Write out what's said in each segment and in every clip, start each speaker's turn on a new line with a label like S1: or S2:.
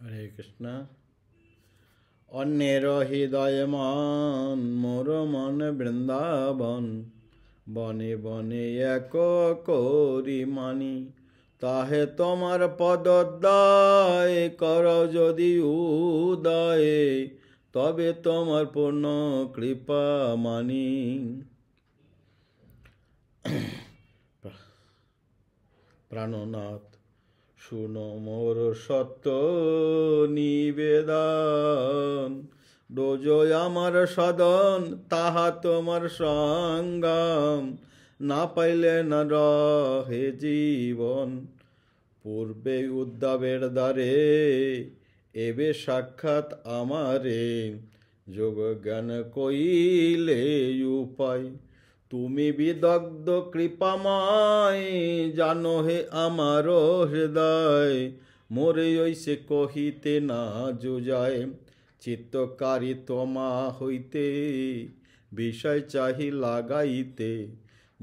S1: হরে কৃষ্ণ। অন্যের হৃদয় মন মোর মন বৃন্দাবন, বনে বনে এক করি মানি। তাহে তোমার পদোদয় কর যদি উদয়, তবে তোমার পূর্ণ কৃপা মানি। প্রাণনাথ শুনো মোর সত্য নিবেদন, রোজ আমার সদন তাহা তোমার সঙ্গম, না পাইলে না রহে জীবন। পূর্বে উদ্ধবের দ্বারে এবে সাক্ষাৎ আমারে, যোগ জ্ঞান কইলে উপায়। তুমি বিদগ্ধ কৃপাময়, জানো হে আমার হৃদয়, মোরে ঐসে কহিতে না যোজায়। চিত্তকারী তোমা হইতে বিষয় চাহি লাগাইতে,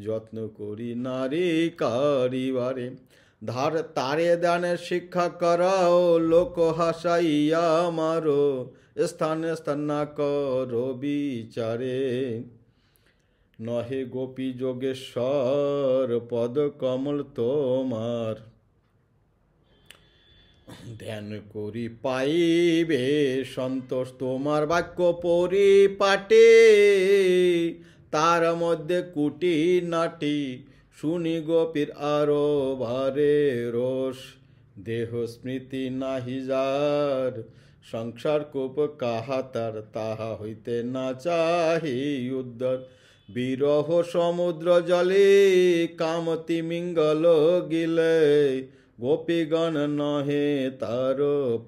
S1: যত্ন করি নারী কারিবারে। তারে দানে শিক্ষা করাও, লোক হাসাইয়া মারো, স্থানে স্থান না করো বিচারে। নহে গোপী যোগেশ্বর পদ কমল তোমার, ধ্যান করি পাইবে সন্তোষ। তোমার বাক্য পরিপাটে, তার মধ্যে কুটি নাটি, শুনি গোপীর আরো ভারে রোষ। দেহ স্মৃতি নাহি যার, সংসার কূপ কাহা তার, তাহা হইতে না চাহি উদ্ধার। বিরহ সমুদ্র জলে কামতি মিঙ্গল গিলে, গোপীগণ নহে তার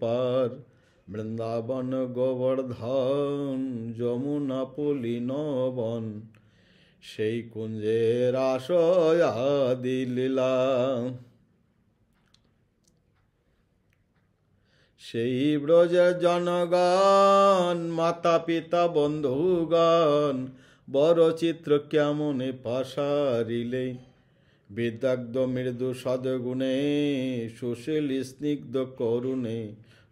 S1: পার। বৃন্দাবন গোবর্ধন যমুনা পুলিন বন, সেই কুঞ্জের আশয়াদি লীলা। সেই ব্রজের জনগণ মাতা পিতা বন্ধুগণ, বড় চিত্র কেমনে পাশারিলে। বিদগ্ধ মৃদু সদগুণে, সুশীল স্নিগ্ধ করুণে,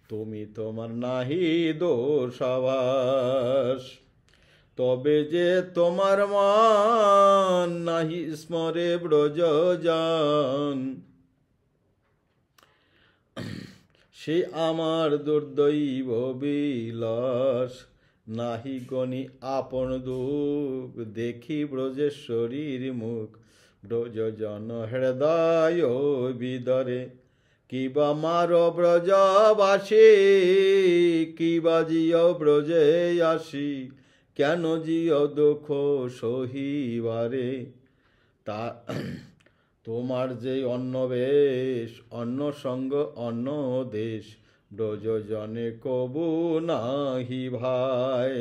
S1: তুমি তোমার নাহি দোষাভাস। তবে যে তোমার মান নাহি স্মরে ব্রজজন, সে আমার দুর্দৈব বিলাস। নাহি গণি আপন দুঃখ, দেখি ব্রজেশ্বরীর মুখ, ব্রজজন হৃদয় বিদরে। কিবা মার ব্রজবাসী, কিবা জিও ব্রজে আসি, কেন জিও দুঃখ সহিবারে। তা তোমার যে অন্য বেশ, অন্য সঙ্গ অন্য দেশ, ব্রজজনে কবু নাহি ভাই।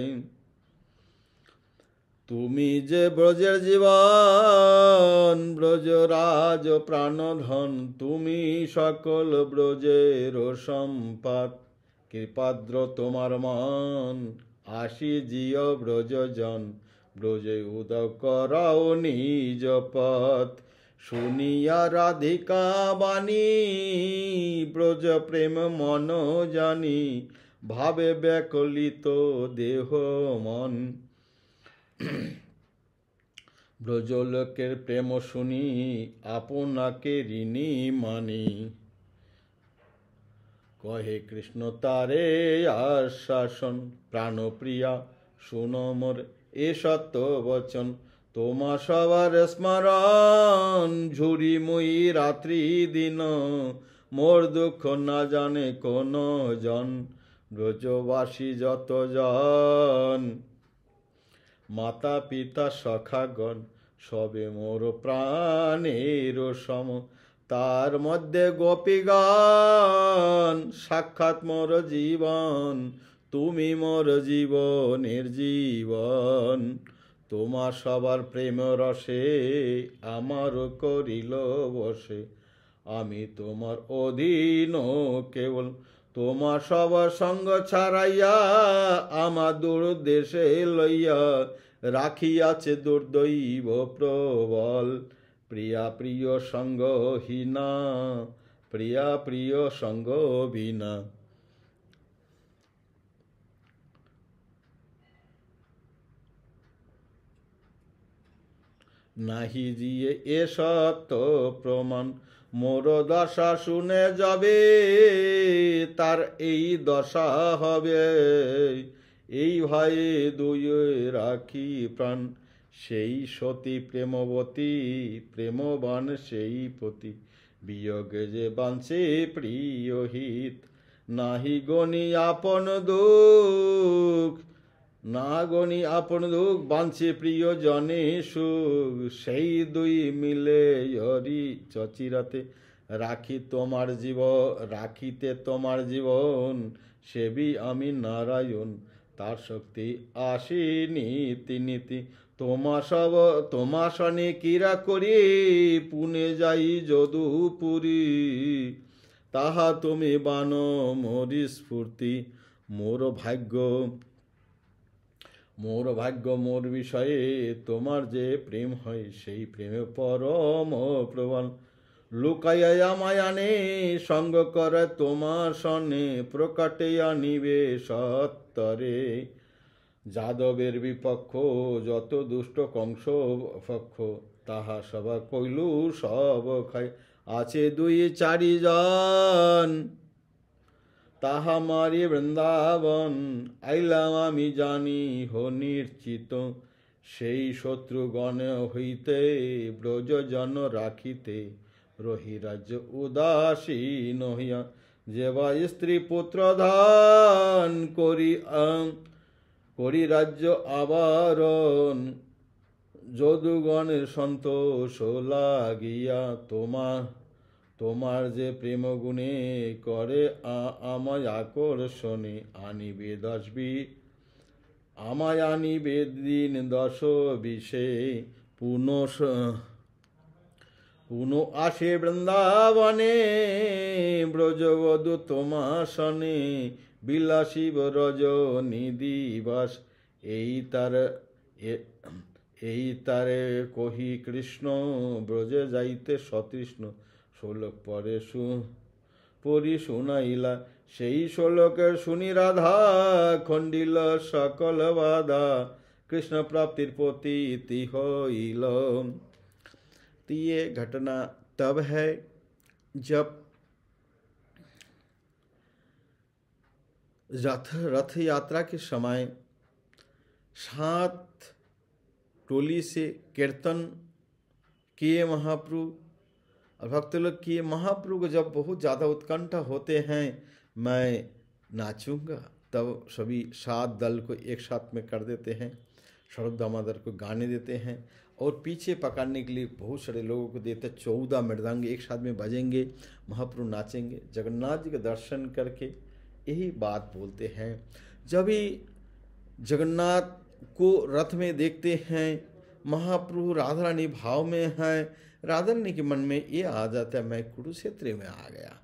S1: তুমি যে ব্রজের জীবন, ব্রজরাজ প্রাণধন, তুমি সকল ব্রজের সম্পাদ। কৃপাদ্র তোমার মন, আসি জিও ব্রজজন, ব্রজে উদয় করাও নিজ পথ। শুনিয়া রাধিকা বাণী, ব্রজ প্রেম মন জানি, ভাবে ব্যাকুলিত দেহ মন। ব্রজলোকের প্রেম শুনি, আপনাকে ঋণী মানি। কহে কৃষ্ণ তারে আশ্বাসন, প্রাণপ্রিয়া শুনো মোর এ সত্য বচন। তোমা সবার স্মরণ, ঝুরি মুই রাত্রি দিন, মোর দুঃখ না জানে কোন জন। ব্রজবাসী যত জন, মাতা পিতা সখাগণ, সবে মোর প্রাণের সম। তার মধ্যে গোপীগণ, সাক্ষাৎ মোর জীবন, তুমি মোর জীবনের জীবন। তোমার সবার প্রেম রসে, আমার করিল বসে, আমি তোমার অধীন কেবল। তোমার সবার সঙ্গ ছাড়াইয়া, আমার দূর দেশে লইয়া, রাখিয়াছে দুর্দৈব প্রবল। প্রিয়া প্রিয় সঙ্গহীনা, প্রিয়া প্রিয় সঙ্গ বিনা। নাহি জিয়ে এ সত্য প্রমাণ। মোর দশা শুনে যাবে, তার এই দশা হবে, এই ভয়ে দুই রাখি প্রাণ। সেই সতী প্রেমবতী, প্রেমবান সেই পতি, বিয়োগে যে বাঞ্ছে প্রিয় হিত। নাহি গণি আপন দুঃখ, না গণি আপন দুঃখ, বাঞ্ছে প্রিয় জনে সুখ। সেই দুই মিলে হরি চচিরাতে, রাখি তোমার রাখিতে তোমার জীবন। সেবি আমি নারায়ণ, তার শক্তি আসি নীতি নীতি। তোমা সনে কিরা করি, পুনে যাই যদুপুরী। তাহা তুমি বান মোরি স্ফূর্তি। মোর ভাগ্য মোর বিষয়ে তোমার যে প্রেম হয়, সেই প্রেমে পরম প্রবল। লুকাইয়া আমায় আনে সঙ্গ করে তোমার সনে, প্রকাটে আনিবে সত্তরে। যাদবের বিপক্ষ যত দুষ্ট কংস পক্ষ, তাহা সভা কইলু সব খাই। আছে দুই চারি জন, তাহা মারি বৃন্দাবন। আইলাম আমি জানি হো নিশ্চিত, সেই শত্রুগণ হইতে ব্রজজন রাখিতে। রহি রাজ্য উদাসীন হইয়া, যেবা স্ত্রী পুত্র ধান করি রাজ্য আবরণ। যদুগণের সন্তোষ লাগিয়া, তোমার যে প্রেম গুণে করে আমায় আকর্ষণে। আমায় আনিবে দিন 10-20, পুনঃ আসে বৃন্দাবনে। ব্রজবধূ তোমা সনে, বিলাসী রজনী দিবাস। এই তারে কহি কৃষ্ণ, ব্রজে যাইতে সতৃষ্ণ। শ্লোক পরি শুনাইলা, সেই শ্লোকের শুনি রাধা, খণ্ডিল সকল বাধা। कृष्ण प्राप्तिर प्रतीति होइल। तो ये घटना तब है जब रथ यात्रा के समय 7 टोली से कीर्तन किए महाप्रभु और भक्त लोग किए। महाप्रभु को जब बहुत ज़्यादा उत्कंठा होते हैं मैं नाचूंगा, तब सभी 7 दल को एक साथ में कर देते हैं, स्वरूप दामोदर को गाने देते हैं और पीछे पकड़ने के लिए बहुत सारे लोगों को देते हैं। 14 मृदंग एक साथ में बजेंगे, महाप्रभु नाचेंगे। जगन्नाथ जी का दर्शन करके यही बात बोलते हैं। जब ही जगन्नाथ को रथ में देखते हैं, महाप्रभु राधा रानी भाव में हैं, राधा रानी के मन में ये आ जाता है मैं कुरुक्षेत्र में आ गया।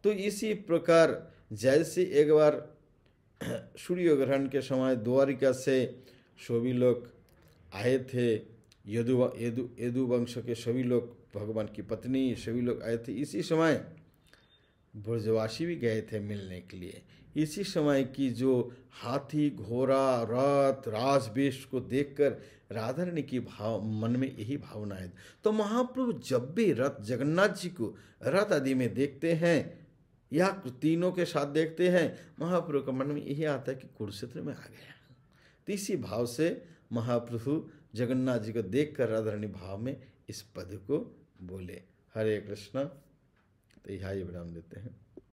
S1: तो इसी प्रकार जैसे एक बार सूर्य ग्रहण के समय द्वारिका से सभी लोग आए थे, यदु वंश के सभी लोग, भगवान की पत्नी सभी लोग आए थे। इसी समय ब्रजवासी भी गए थे मिलने के लिए। इसी समय की जो हाथी घोड़ा रथ राजवेश को देखकर राधा रानी की मन में यही भावना है। तो महाप्रभु जब भी रथ जगन्नाथ जी को रथ आदि में देखते हैं या तीनों के साथ देखते हैं, महाप्रभु का मन में यही आता है कि कुरुक्षेत्र में आ गया। तो इसी भाव से महाप्रभु जगन्नाथ जी को देखकर राधा रानी भाव में इस पद को बोले। हरे कृष्ण। तो यहाँ विराम देते हैं।